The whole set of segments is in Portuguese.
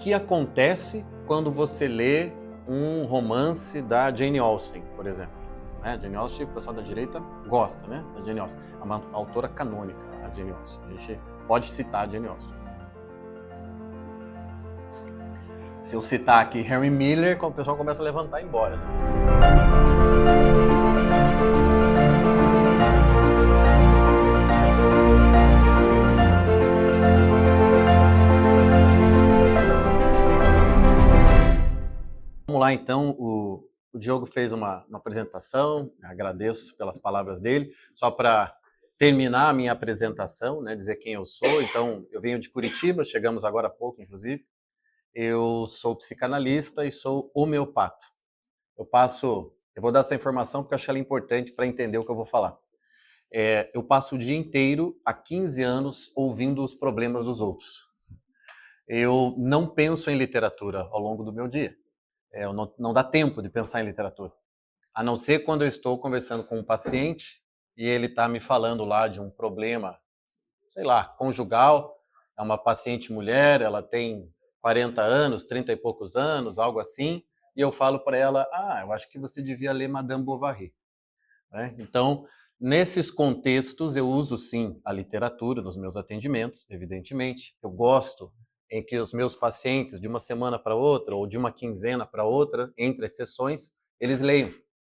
que acontece quando você lê um romance da Jane Austen, por exemplo. Né? Jane Austen, o pessoal da direita gosta, né? Da Jane Austen. É uma autora canônica, a Jane Austen. A gente pode citar a Jane Austen. Se eu citar aqui Henry Miller, o pessoal começa a levantar e ir embora. Né? Vamos lá, então. O Diogo fez uma apresentação, agradeço pelas palavras dele. Só para terminar a minha apresentação, né, dizer quem eu sou. Então, eu venho de Curitiba, chegamos agora há pouco, inclusive. Eu sou psicanalista e sou homeopata. Eu vou dar essa informação porque eu acho ela importante para entender o que eu vou falar. Eu passo o dia inteiro, há 15 anos, ouvindo os problemas dos outros. Eu não penso em literatura ao longo do meu dia. Não dá tempo de pensar em literatura. A não ser quando eu estou conversando com um paciente e ele está me falando lá de um problema, sei lá, conjugal. É uma paciente mulher, ela tem 40 anos, 30 e poucos anos, algo assim, e eu falo para ela, eu acho que você devia ler Madame Bovary. Né? Então, nesses contextos, eu uso sim a literatura nos meus atendimentos, evidentemente. Eu gosto em que os meus pacientes, de uma semana para outra, ou de uma quinzena para outra, entre as sessões, eles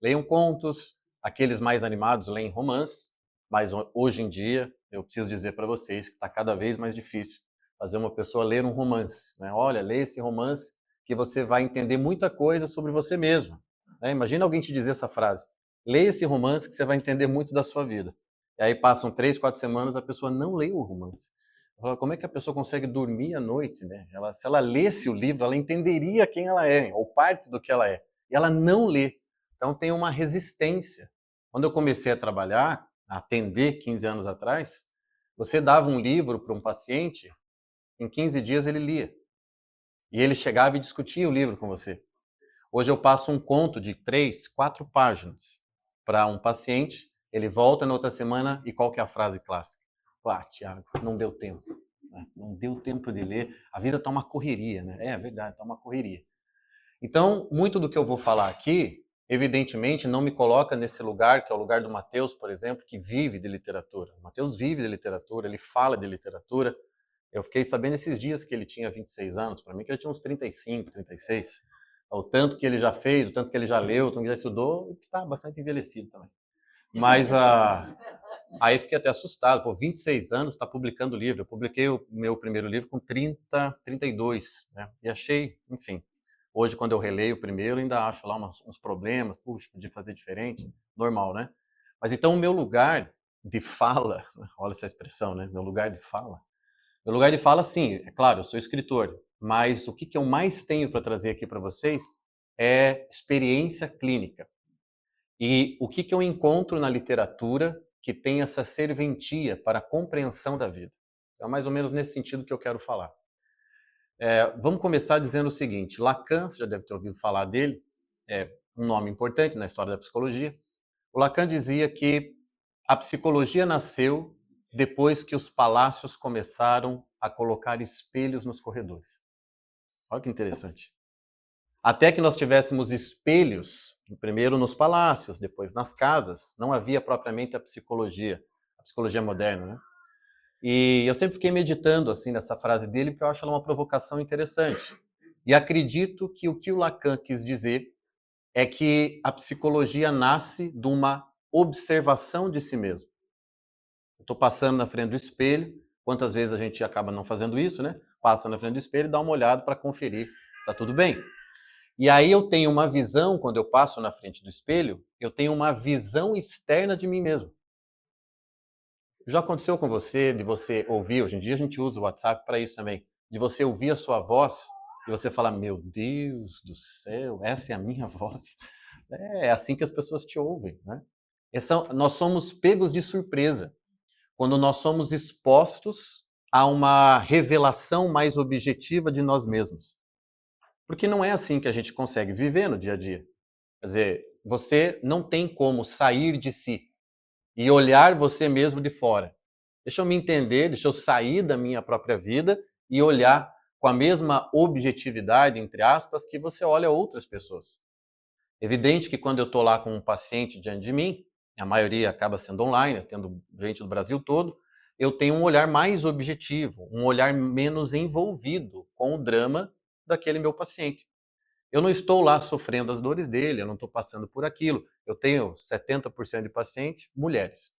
leiam contos, aqueles mais animados leem romance, mas hoje em dia, eu preciso dizer para vocês que está cada vez mais difícil fazer uma pessoa ler um romance. Né? Olha, lê esse romance que você vai entender muita coisa sobre você mesmo. Né? Imagina alguém te dizer essa frase. Leia esse romance que você vai entender muito da sua vida. E aí passam 3, 4 semanas, a pessoa não lê o romance. Como é que a pessoa consegue dormir à noite? Né? Se ela lesse o livro, ela entenderia quem ela é, ou parte do que ela é. E ela não lê. Então tem uma resistência. Quando eu comecei a trabalhar, a atender 15 anos atrás, você dava um livro para um paciente, em 15 dias ele lia. E ele chegava e discutia o livro com você. Hoje eu passo um conto de 3, 4 páginas para um paciente, ele volta na outra semana e qual que é a frase clássica? Tiago, não deu tempo. Não deu tempo de ler. A vida está uma correria, né? É verdade, está uma correria. Então, muito do que eu vou falar aqui, evidentemente, não me coloca nesse lugar, que é o lugar do Mateus, por exemplo, que vive de literatura. O Mateus vive de literatura, ele fala de literatura. Eu fiquei sabendo esses dias que ele tinha 26 anos, para mim que ele tinha uns 35, 36. O tanto que ele já fez, o tanto que ele já leu, o tanto que ele já estudou, que está bastante envelhecido também. Mas aí fiquei até assustado. 26 anos, está publicando livro. Eu publiquei o meu primeiro livro com 30, 32. Né? E achei, enfim, hoje quando eu releio o primeiro, ainda acho lá uns problemas. Puxa, podia fazer diferente. Normal, né? Mas então o meu lugar de fala, olha essa expressão, né? Meu lugar de fala. Meu lugar de fala, sim, é claro, eu sou escritor. Mas o que eu mais tenho para trazer aqui para vocês é experiência clínica. E o que eu encontro na literatura que tem essa serventia para a compreensão da vida. É mais ou menos nesse sentido que eu quero falar. Vamos começar dizendo o seguinte, Lacan, você já deve ter ouvido falar dele, é um nome importante na história da psicologia. O Lacan dizia que a psicologia nasceu depois que os palácios começaram a colocar espelhos nos corredores. Olha que interessante. Até que nós tivéssemos espelhos, primeiro nos palácios, depois nas casas, não havia propriamente a psicologia moderna, né? E eu sempre fiquei meditando assim nessa frase dele, porque eu acho ela uma provocação interessante. E acredito que o Lacan quis dizer é que a psicologia nasce de uma observação de si mesmo. Eu estou passando na frente do espelho, quantas vezes a gente acaba não fazendo isso, né? Passa na frente do espelho e dá uma olhada para conferir se está tudo bem. E aí eu tenho uma visão, quando eu passo na frente do espelho, eu tenho uma visão externa de mim mesmo. Já aconteceu com você, de você ouvir, hoje em dia a gente usa o WhatsApp para isso também, de você ouvir a sua voz e você falar, meu Deus do céu, essa é a minha voz. É assim que as pessoas te ouvem, né? Nós somos pegos de surpresa quando nós somos expostos a uma revelação mais objetiva de nós mesmos. Porque não é assim que a gente consegue viver no dia a dia. Quer dizer, você não tem como sair de si e olhar você mesmo de fora. Deixa eu me entender, deixa eu sair da minha própria vida e olhar com a mesma objetividade, entre aspas, que você olha outras pessoas. Evidente que quando eu estou lá com um paciente diante de mim, a maioria acaba sendo online, tendo gente do Brasil todo, eu tenho um olhar mais objetivo, um olhar menos envolvido com o drama daquele meu paciente. Eu não estou lá sofrendo as dores dele, eu não estou passando por aquilo. Eu tenho 70% de pacientes mulheres.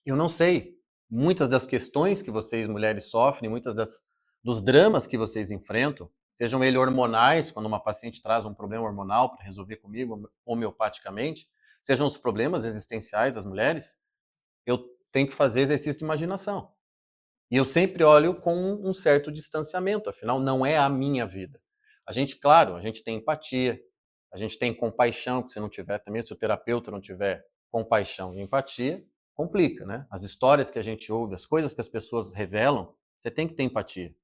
Eu não sei, muitas das questões que vocês mulheres sofrem, dos dramas que vocês enfrentam, sejam eles hormonais, quando uma paciente traz um problema hormonal para resolver comigo homeopaticamente, sejam os problemas existenciais das mulheres, eu tenho que fazer exercício de imaginação. E eu sempre olho com um certo distanciamento, afinal não é a minha vida. A gente, claro, a gente tem empatia, a gente tem compaixão, que se não tiver também, se o terapeuta não tiver compaixão e empatia, complica, né? As histórias que a gente ouve, as coisas que as pessoas revelam, você tem que ter empatia.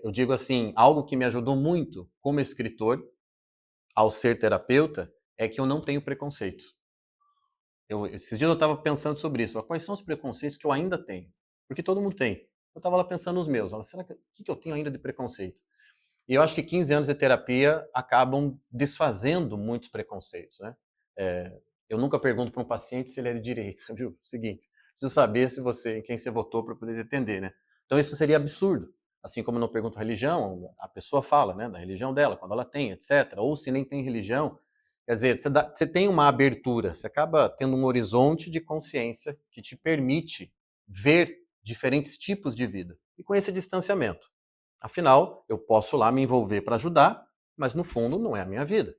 Eu digo assim, algo que me ajudou muito como escritor, ao ser terapeuta, é que eu não tenho preconceito. Esses dias eu estava pensando sobre isso. Quais são os preconceitos que eu ainda tenho? Porque todo mundo tem. Eu estava lá pensando nos meus. Será que, o que eu tenho ainda de preconceito? E eu acho que 15 anos de terapia acabam desfazendo muitos preconceitos, né? Eu nunca pergunto para um paciente se ele é de direita, viu? Seguinte, preciso saber em quem você votou para poder atender, né? Então isso seria absurdo. Assim como eu não pergunto religião, a pessoa fala, né, da religião dela, quando ela tem, etc. Ou se nem tem religião, quer dizer, você tem uma abertura, você acaba tendo um horizonte de consciência que te permite ver diferentes tipos de vida. E com esse distanciamento. Afinal, eu posso lá me envolver para ajudar, mas no fundo não é a minha vida.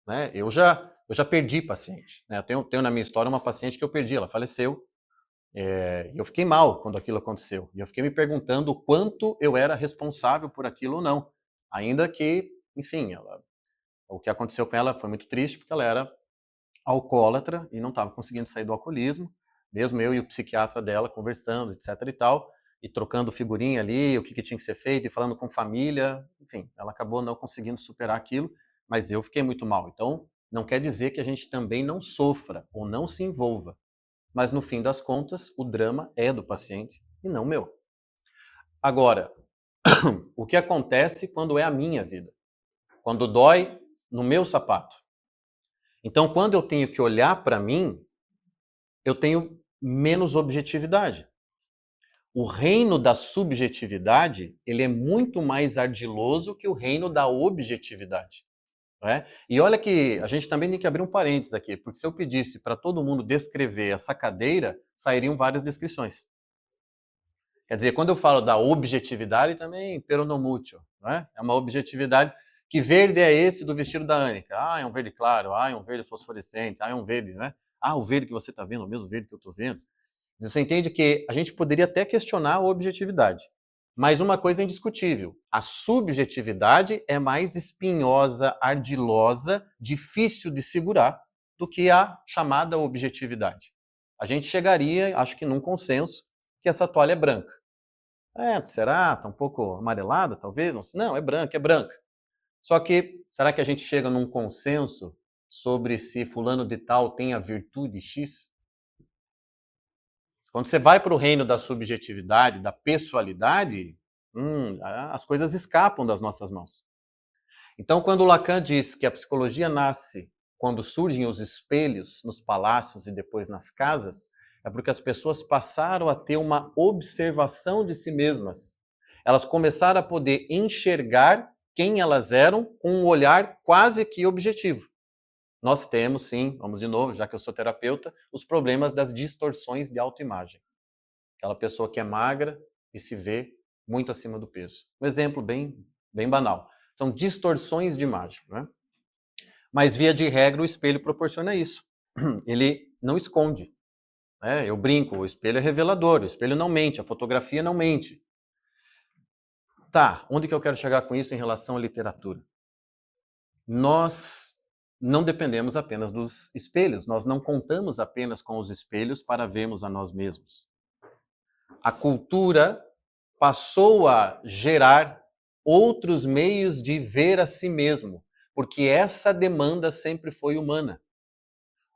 Né? Eu já perdi paciente. Né? Eu tenho na minha história uma paciente que eu perdi, ela faleceu. E eu fiquei mal quando aquilo aconteceu. E eu fiquei me perguntando o quanto eu era responsável por aquilo ou não. Ainda que, enfim, o que aconteceu com ela foi muito triste, porque ela era alcoólatra e não estava conseguindo sair do alcoolismo. Mesmo eu e o psiquiatra dela conversando, etc e tal, e trocando figurinha ali, o que tinha que ser feito, e falando com família, enfim, ela acabou não conseguindo superar aquilo, mas eu fiquei muito mal. Então, não quer dizer que a gente também não sofra ou não se envolva, mas no fim das contas, o drama é do paciente e não meu. Agora, o que acontece quando é a minha vida? Quando dói no meu sapato. Então, quando eu tenho que olhar para mim, eu tenho menos objetividade. O reino da subjetividade, ele é muito mais ardiloso que o reino da objetividade. Né? E olha que a gente também tem que abrir um parênteses aqui, porque se eu pedisse para todo mundo descrever essa cadeira, sairiam várias descrições. Quer dizer, quando eu falo da objetividade, também peronomútil, né? É uma objetividade. Que verde é esse do vestido da Ânica? Ah, é um verde claro, ah, é um verde fosforescente, ah, é um verde, né? Ah, o verde que você está vendo, é o mesmo verde que eu estou vendo. Você entende que a gente poderia até questionar a objetividade. Mas uma coisa é indiscutível: a subjetividade é mais espinhosa, ardilosa, difícil de segurar do que a chamada objetividade. A gente chegaria, acho que num consenso, que essa toalha é branca. Será? Está um pouco amarelada, talvez? Não, é branca, é branca. Só que, será que a gente chega num consenso sobre se fulano de tal tem a virtude X? Quando você vai para o reino da subjetividade, da pessoalidade, as coisas escapam das nossas mãos. Então, quando Lacan diz que a psicologia nasce quando surgem os espelhos nos palácios e depois nas casas, é porque as pessoas passaram a ter uma observação de si mesmas. Elas começaram a poder enxergar quem elas eram com um olhar quase que objetivo. Nós temos, sim, vamos de novo, já que eu sou terapeuta, os problemas das distorções de autoimagem. Aquela pessoa que é magra e se vê muito acima do peso. Um exemplo bem banal. São distorções de imagem, né? Mas, via de regra, o espelho proporciona isso. Ele não esconde. Né? Eu brinco, o espelho é revelador, o espelho não mente, a fotografia não mente. Tá, onde que eu quero chegar com isso em relação à literatura? Nós não dependemos apenas dos espelhos, nós não contamos apenas com os espelhos para vermos a nós mesmos. A cultura passou a gerar outros meios de ver a si mesmo, porque essa demanda sempre foi humana.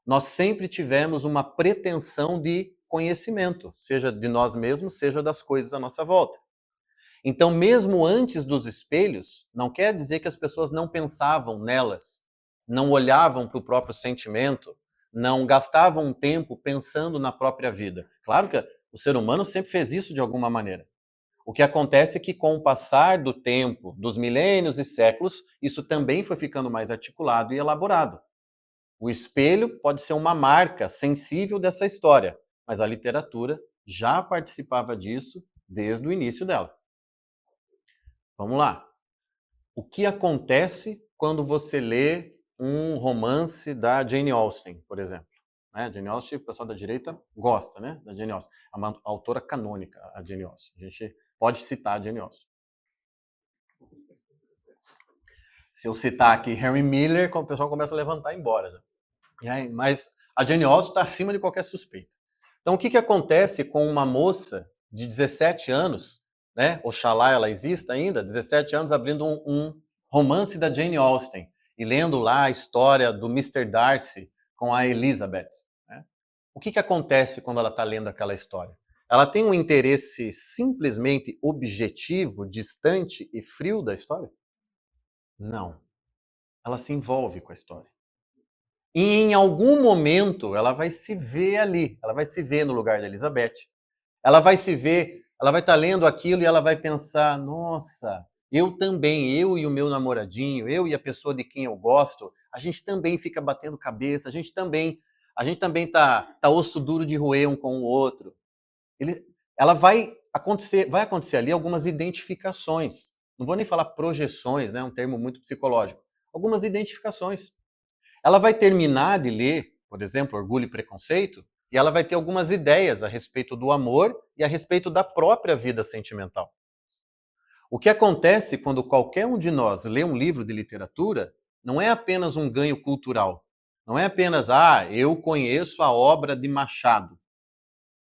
Nós sempre tivemos uma pretensão de conhecimento, seja de nós mesmos, seja das coisas à nossa volta. Então, mesmo antes dos espelhos, não quer dizer que as pessoas não pensavam nelas, não olhavam para o próprio sentimento, não gastavam tempo pensando na própria vida. Claro que o ser humano sempre fez isso de alguma maneira. O que acontece é que, com o passar do tempo, dos milênios e séculos, isso também foi ficando mais articulado e elaborado. O espelho pode ser uma marca sensível dessa história, mas a literatura já participava disso desde o início dela. Vamos lá. O que acontece quando você lê um romance da Jane Austen, por exemplo? Jane Austen, o pessoal da direita gosta, né, da Jane Austen. É uma autora canônica, a Jane Austen. A gente pode citar a Jane Austen. Se eu citar aqui Henry Miller, o pessoal começa a levantar e ir embora. Já. Mas a Jane Austen está acima de qualquer suspeita. Então, o que acontece com uma moça de 17 anos, né? Oxalá ela exista ainda, 17 anos, abrindo um romance da Jane Austen e lendo lá a história do Mr. Darcy com a Elizabeth. Né? O que acontece quando ela está lendo aquela história? Ela tem um interesse simplesmente objetivo, distante e frio da história? Não. Ela se envolve com a história. E em algum momento ela vai se ver ali, ela vai se ver no lugar da Elizabeth. Ela vai se ver, ela vai estar lendo aquilo e ela vai pensar: nossa, eu também, eu e o meu namoradinho, eu e a pessoa de quem eu gosto, a gente também fica batendo cabeça, a gente também tá osso duro de roer um com o outro. Ela vai acontecer ali algumas identificações. Não vou nem falar projeções, né, um termo muito psicológico. Algumas identificações. Ela vai terminar de ler, por exemplo, Orgulho e Preconceito, e ela vai ter algumas ideias a respeito do amor e a respeito da própria vida sentimental. O que acontece quando qualquer um de nós lê um livro de literatura não é apenas um ganho cultural. Não é apenas, eu conheço a obra de Machado.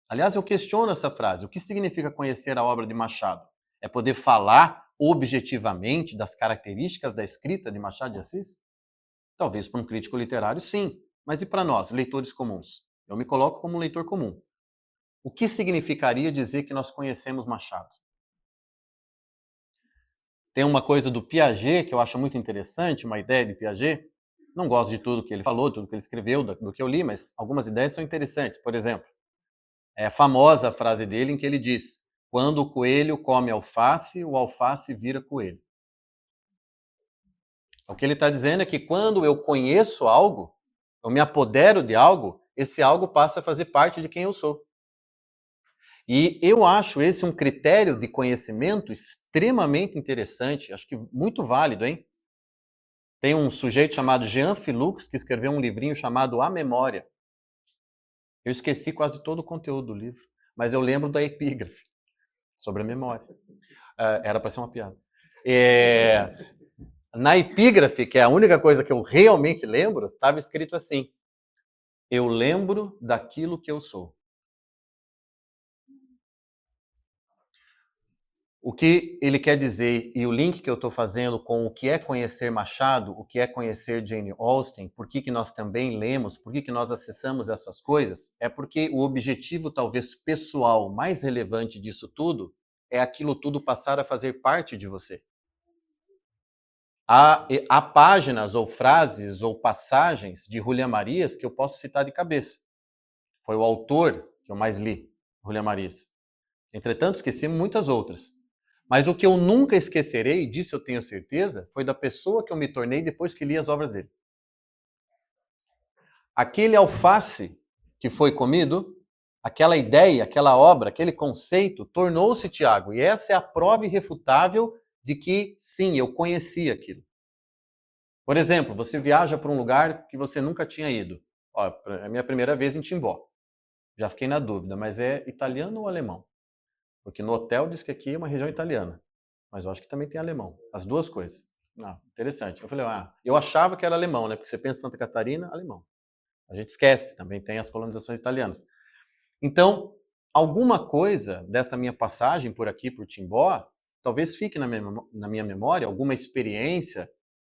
Aliás, eu questiono essa frase. O que significa conhecer a obra de Machado? É poder falar objetivamente das características da escrita de Machado de Assis? Talvez para um crítico literário, sim. Mas e para nós, leitores comuns? Eu me coloco como um leitor comum. O que significaria dizer que nós conhecemos Machado? Tem uma coisa do Piaget que eu acho muito interessante, uma ideia de Piaget. Não gosto de tudo que ele falou, tudo que ele escreveu, do que eu li, mas algumas ideias são interessantes. Por exemplo, é a famosa frase dele em que ele diz: quando o coelho come alface, o alface vira coelho. O que ele está dizendo é que quando eu conheço algo, eu me apodero de algo, esse algo passa a fazer parte de quem eu sou. E eu acho esse um critério de conhecimento extremamente interessante, acho que muito válido, hein? Tem um sujeito chamado Jean Philux que escreveu um livrinho chamado A Memória. Eu esqueci quase todo o conteúdo do livro, mas eu lembro da epígrafe sobre a memória. Era para ser uma piada. Na epígrafe, que é a única coisa que eu realmente lembro, estava escrito assim: eu lembro daquilo que eu sou. O que ele quer dizer, e o link que eu estou fazendo com o que é conhecer Machado, o que é conhecer Jane Austen, por que nós também lemos, por que nós acessamos essas coisas, é porque o objetivo talvez pessoal mais relevante disso tudo é aquilo tudo passar a fazer parte de você. Há páginas ou frases ou passagens de Julián Marías que eu posso citar de cabeça. Foi o autor que eu mais li, Julián Marías. Entretanto, esqueci muitas outras. Mas o que eu nunca esquecerei, disso eu tenho certeza, foi da pessoa que eu me tornei depois que li as obras dele. Aquele alface que foi comido, aquela ideia, aquela obra, aquele conceito, tornou-se Tiago. E essa é a prova irrefutável de que, sim, eu conhecia aquilo. Por exemplo, você viaja para um lugar que você nunca tinha ido. É a minha primeira vez em Timbó. Já fiquei na dúvida, mas é italiano ou alemão? Porque no hotel diz que aqui é uma região italiana. Mas eu acho que também tem alemão. As duas coisas. Interessante. Eu falei, eu achava que era alemão, né? Porque você pensa em Santa Catarina, alemão. A gente esquece, também tem as colonizações italianas. Então, alguma coisa dessa minha passagem por aqui, por Timbó, talvez fique na minha memória, alguma experiência,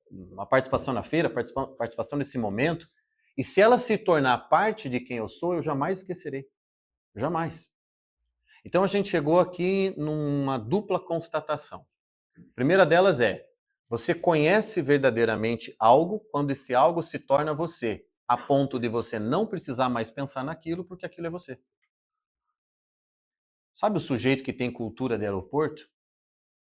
uma participação na feira, participação nesse momento. E se ela se tornar parte de quem eu sou, eu jamais esquecerei. Jamais. Então a gente chegou aqui numa dupla constatação. A primeira delas é: você conhece verdadeiramente algo quando esse algo se torna você, a ponto de você não precisar mais pensar naquilo porque aquilo é você. Sabe o sujeito que tem cultura de aeroporto?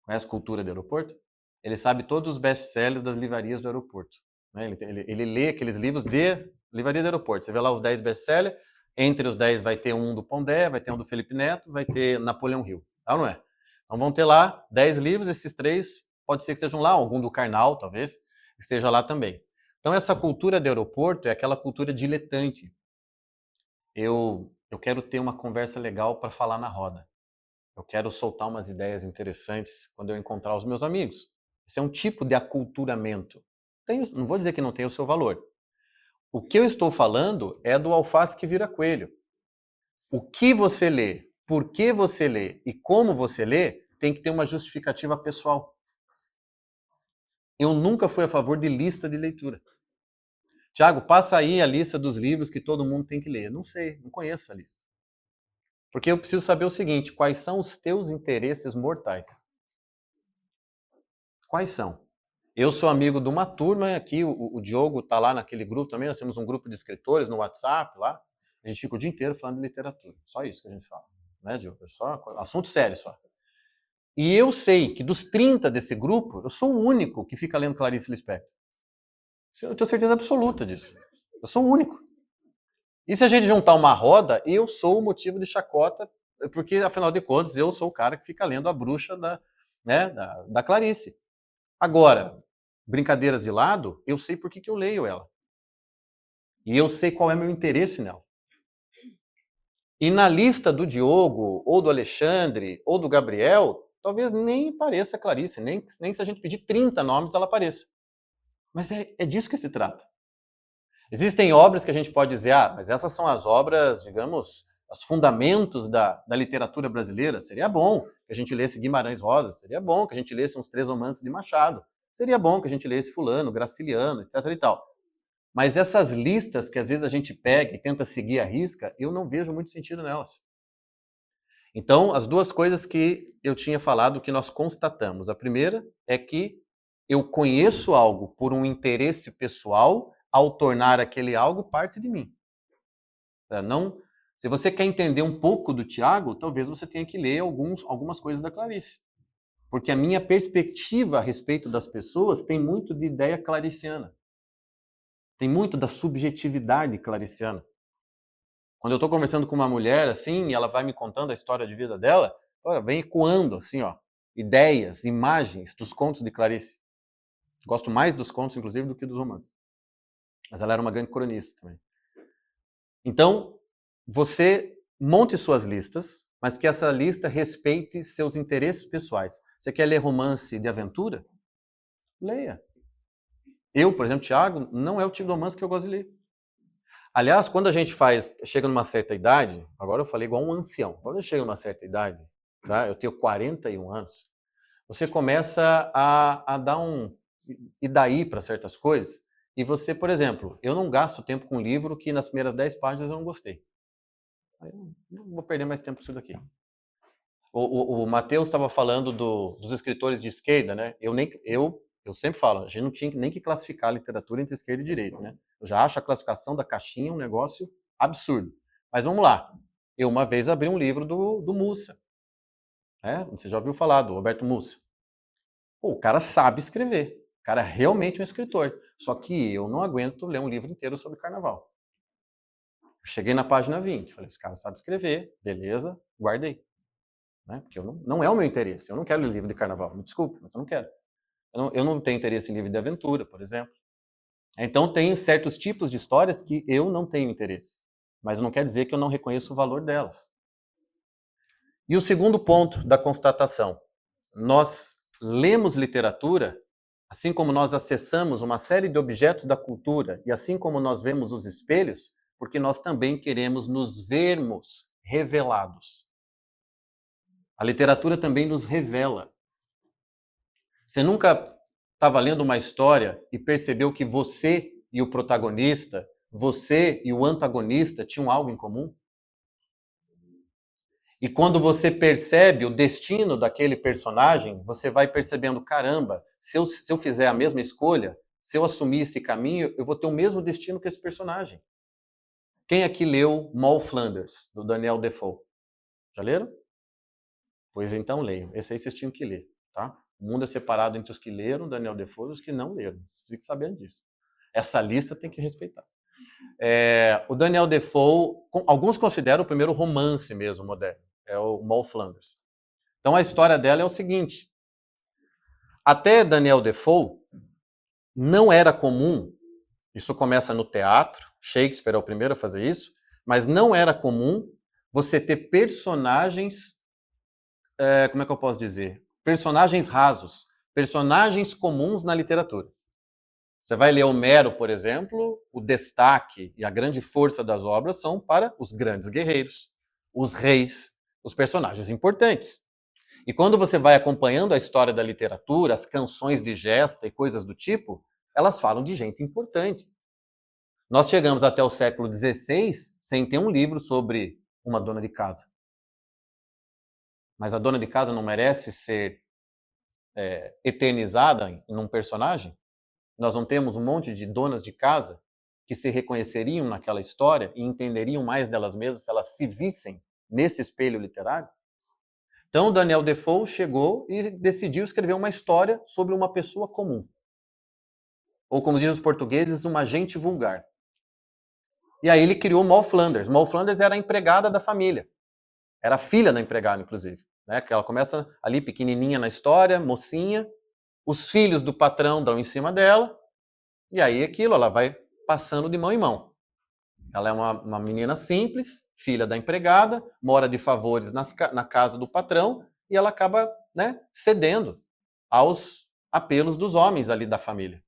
Conhece cultura de aeroporto? Ele sabe todos os best-sellers das livrarias do aeroporto. Né? Ele lê aqueles livros de livraria do aeroporto. Você vê lá os 10 best-sellers, entre os 10 vai ter um do Pondé, vai ter um do Felipe Neto, vai ter Napoleão Hill. Tá ou não é? Então vão ter lá 10 livros, esses 3 pode ser que sejam lá, algum do Karnal, talvez, esteja lá também. Então essa cultura de aeroporto é aquela cultura diletante. Eu quero ter uma conversa legal para falar na roda. Eu quero soltar umas ideias interessantes quando eu encontrar os meus amigos. Esse é um tipo de aculturamento. Não vou dizer que não tem o seu valor. O que eu estou falando é do alface que vira coelho. O que você lê, por que você lê e como você lê tem que ter uma justificativa pessoal. Eu nunca fui a favor de lista de leitura. Tiago, passa aí a lista dos livros que todo mundo tem que ler. Não sei, não conheço a lista. Porque eu preciso saber o seguinte: quais são os teus interesses mortais? Quais são? Eu sou amigo de uma turma aqui, o Diogo está lá naquele grupo também, nós temos um grupo de escritores no WhatsApp lá, a gente fica o dia inteiro falando de literatura, só isso que a gente fala, né, Diogo? Só assunto sério só. E eu sei que dos 30 desse grupo, eu sou o único que fica lendo Clarice Lispector. Eu tenho certeza absoluta disso. Eu sou o único. E se a gente juntar uma roda, eu sou o motivo de chacota, porque, afinal de contas, eu sou o cara que fica lendo a bruxa da Clarice. Agora, brincadeiras de lado, eu sei por que eu leio ela. E eu sei qual é meu interesse nela. E na lista do Diogo, ou do Alexandre, ou do Gabriel, talvez nem pareça Clarice, nem se a gente pedir 30 nomes ela apareça. Mas é disso que se trata. Existem obras que a gente pode dizer, mas essas são as obras, digamos, os fundamentos da literatura brasileira. Seria bom que a gente lesse Guimarães Rosa, seria bom que a gente lesse uns 3 romances de Machado, seria bom que a gente lesse fulano, Graciliano, etc. e tal. Mas essas listas que às vezes a gente pega e tenta seguir à risca, eu não vejo muito sentido nelas. Então, as duas coisas que eu tinha falado que nós constatamos. A primeira é que eu conheço algo por um interesse pessoal ao tornar aquele algo parte de mim. Não, se você quer entender um pouco do Tiago, talvez você tenha que ler algumas coisas da Clarice. Porque a minha perspectiva a respeito das pessoas tem muito de ideia clariciana. Tem muito da subjetividade clariciana. Quando eu estou conversando com uma mulher, assim, e ela vai me contando a história de vida dela, vem ecoando, assim, ideias, imagens dos contos de Clarice. Gosto mais dos contos, inclusive, do que dos romances. Mas ela era uma grande cronista também. Então, você monte suas listas, mas que essa lista respeite seus interesses pessoais. Você quer ler romance de aventura? Leia. Eu, por exemplo, Tiago, não é o tipo de romance que eu gosto de ler. Aliás, quando a gente chega numa certa idade, agora eu falei igual um ancião, quando a gente chega numa certa idade, tá? Eu tenho 41 anos, você começa a dar e daí para certas coisas, e você, por exemplo, eu não gasto tempo com um livro que nas primeiras 10 páginas eu não gostei. Eu não vou perder mais tempo com isso daqui. O Matheus estava falando dos escritores de esquerda, né? Eu sempre falo, a gente não tinha nem que classificar a literatura entre esquerda e direita, né? Eu já acho a classificação da caixinha um negócio absurdo. Mas vamos lá. Eu uma vez abri um livro do Mussa. Você já ouviu falar do Roberto Mussa? Pô, o cara sabe escrever. O cara é realmente um escritor. Só que eu não aguento ler um livro inteiro sobre carnaval. Cheguei na página 20. Falei, esse cara sabe escrever. Beleza, guardei. Porque não é o meu interesse. Eu não quero ler livro de carnaval. Me desculpe, mas eu não quero. Eu não tenho interesse em livro de aventura, por exemplo. Então, tem certos tipos de histórias que eu não tenho interesse. Mas não quer dizer que eu não reconheço o valor delas. E o segundo ponto da constatação. Nós lemos literatura, assim como nós acessamos uma série de objetos da cultura, e assim como nós vemos os espelhos, porque nós também queremos nos vermos revelados. A literatura também nos revela. Você nunca estava lendo uma história e percebeu que você e o protagonista, você e o antagonista tinham algo em comum? E quando você percebe o destino daquele personagem, você vai percebendo, caramba, se eu fizer a mesma escolha, se eu assumir esse caminho, eu vou ter o mesmo destino que esse personagem. Quem aqui leu Moll Flanders, do Daniel Defoe? Já leram? Pois então leiam. Esse aí vocês tinham que ler, tá? O mundo é separado entre os que leram Daniel Defoe e os que não leram. Vocês fiquem sabendo disso. Essa lista tem que respeitar. O Daniel Defoe, alguns consideram o primeiro romance mesmo moderno, é o Moll Flanders. Então a história dela é o seguinte: até Daniel Defoe não era comum, isso começa no teatro, Shakespeare é o primeiro a fazer isso, mas não era comum você ter personagens, como é que eu posso dizer? Personagens rasos, personagens comuns na literatura. Você vai ler Homero, por exemplo, o destaque e a grande força das obras são para os grandes guerreiros, os reis, os personagens importantes. E quando você vai acompanhando a história da literatura, as canções de gesta e coisas do tipo, elas falam de gente importante. Nós chegamos até o século XVI sem ter um livro sobre uma dona de casa. Mas a dona de casa não merece ser eternizada em um personagem? Nós não temos um monte de donas de casa que se reconheceriam naquela história e entenderiam mais delas mesmas se elas se vissem nesse espelho literário? Então, Daniel Defoe chegou e decidiu escrever uma história sobre uma pessoa comum. Ou, como dizem os portugueses, uma gente vulgar. E aí ele criou Moll Flanders. Moll Flanders era a empregada da família. Era a filha da empregada, inclusive. Né? Que ela começa ali pequenininha na história, mocinha. Os filhos do patrão dão em cima dela. E aí aquilo, ela vai passando de mão em mão. Ela é uma menina simples, filha da empregada, mora de favores na casa do patrão e ela acaba, né, cedendo aos apelos dos homens ali da família.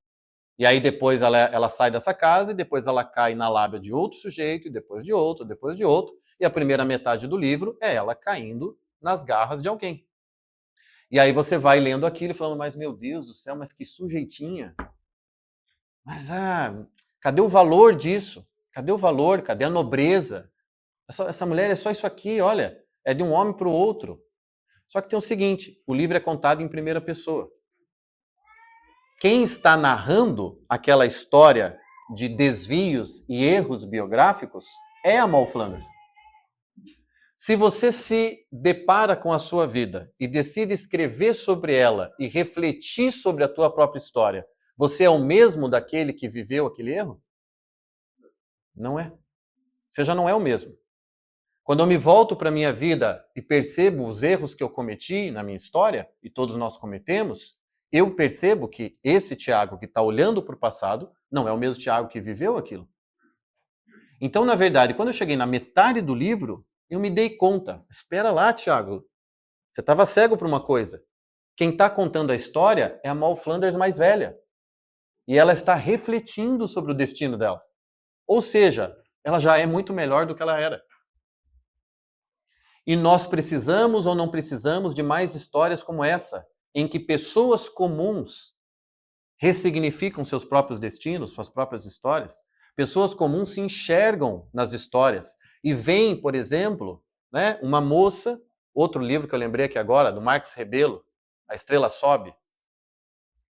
E aí depois ela sai dessa casa e depois ela cai na lábia de outro sujeito, e depois de outro, depois de outro. E a primeira metade do livro é ela caindo nas garras de alguém. E aí você vai lendo aquilo e falando, mas meu Deus do céu, mas que sujeitinha. Mas, cadê o valor disso? Cadê o valor? Cadê a nobreza? Essa mulher é só isso aqui, olha. É de um homem para o outro. Só que tem o seguinte, o livro é contado em primeira pessoa. Quem está narrando aquela história de desvios e erros biográficos é a Moll Flanders. Se você se depara com a sua vida e decide escrever sobre ela e refletir sobre a tua própria história, você é o mesmo daquele que viveu aquele erro? Não é. Você já não é o mesmo. Quando eu me volto para a minha vida e percebo os erros que eu cometi na minha história, e todos nós cometemos, eu percebo que esse Tiago que está olhando para o passado não é o mesmo Tiago que viveu aquilo. Então, na verdade, quando eu cheguei na metade do livro, eu me dei conta. Espera lá, Tiago. Você estava cego para uma coisa. Quem está contando a história é a Moll Flanders mais velha. E ela está refletindo sobre o destino dela. Ou seja, ela já é muito melhor do que ela era. E nós precisamos ou não precisamos de mais histórias como essa, em que pessoas comuns ressignificam seus próprios destinos, suas próprias histórias. Pessoas comuns se enxergam nas histórias e veem, por exemplo, né, uma moça, outro livro que eu lembrei aqui agora, do Marx Rebelo, A Estrela Sobe.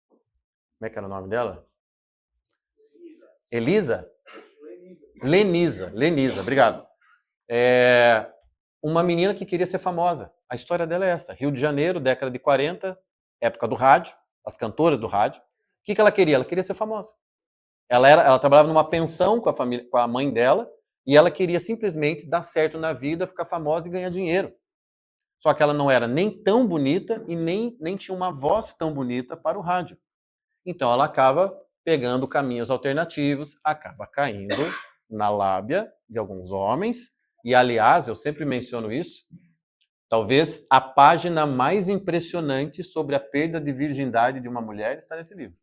Como é que era o nome dela? Elisa? Lenisa, obrigado. Uma menina que queria ser famosa. A história dela é essa. Rio de Janeiro, década de 40, época do rádio, as cantoras do rádio. O que ela queria? Ela queria ser famosa. Ela trabalhava numa pensão com a família, com a mãe dela, e ela queria simplesmente dar certo na vida, ficar famosa e ganhar dinheiro. Só que ela não era nem tão bonita e nem tinha uma voz tão bonita para o rádio. Então ela acaba pegando caminhos alternativos, acaba caindo na lábia de alguns homens. E, aliás, eu sempre menciono isso, talvez a página mais impressionante sobre a perda de virgindade de uma mulher está nesse livro.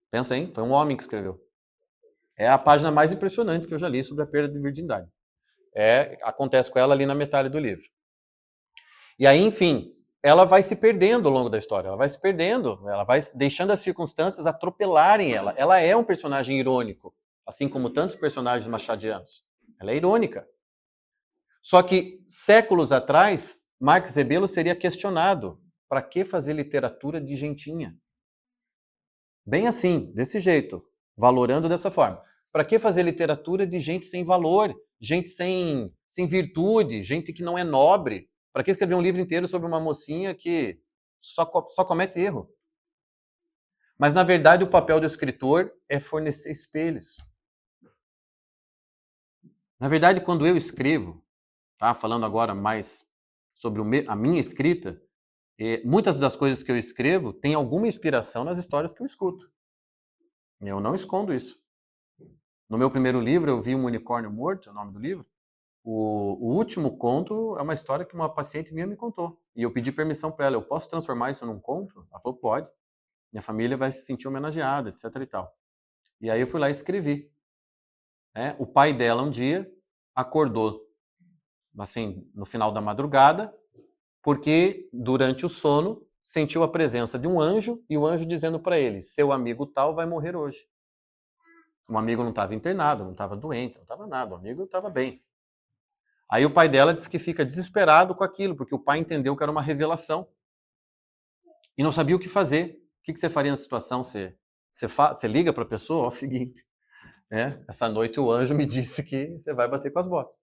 Pensa, hein? Foi um homem que escreveu. É a página mais impressionante que eu já li sobre a perda de virgindade. Acontece com ela ali na metade do livro. E aí, enfim, ela vai se perdendo ao longo da história. Ela vai se perdendo, ela vai deixando as circunstâncias atropelarem ela. Ela é um personagem irônico, assim como tantos personagens machadianos. Ela é irônica. Só que, séculos atrás, Marx Rebelo seria questionado. Para que fazer literatura de gentinha? Bem assim, desse jeito, valorando dessa forma. Para que fazer literatura de gente sem valor, gente sem virtude, gente que não é nobre? Para que escrever um livro inteiro sobre uma mocinha que só comete erro? Mas, na verdade, o papel do escritor é fornecer espelhos. Na verdade, quando eu escrevo, tá? Falando agora mais sobre a minha escrita, muitas das coisas que eu escrevo têm alguma inspiração nas histórias que eu escuto. Eu não escondo isso. No meu primeiro livro, eu vi um unicórnio morto, é o nome do livro. O último conto é uma história que uma paciente minha me contou. E eu pedi permissão para ela. Eu posso transformar isso num conto? Ela falou, pode. Minha família vai se sentir homenageada, etc e tal. E aí eu fui lá e escrevi. O pai dela um dia acordou, assim, no final da madrugada, porque durante o sono sentiu a presença de um anjo e o anjo dizendo para ele, seu amigo tal vai morrer hoje. O amigo não estava internado, não estava doente, não estava nada, o amigo estava bem. Aí o pai dela diz que fica desesperado com aquilo, porque o pai entendeu que era uma revelação e não sabia o que fazer. O que você faria na situação? Você liga para a pessoa? Ó, o seguinte, essa noite o anjo me disse que você vai bater com as botas.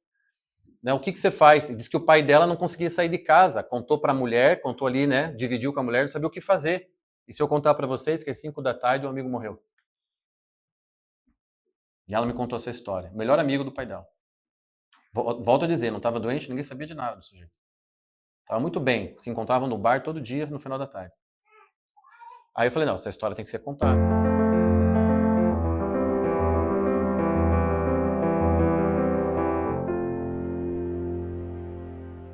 O que você faz? Diz que o pai dela não conseguia sair de casa, contou para a mulher, contou ali, dividiu com a mulher, não sabia o que fazer. E se eu contar para vocês que às 5 da tarde o amigo morreu? E ela me contou essa história. O melhor amigo do pai dela. Volto a dizer, não estava doente, ninguém sabia de nada do sujeito. Estava muito bem, se encontravam no bar todo dia no final da tarde. Aí eu falei, não, essa história tem que ser contada.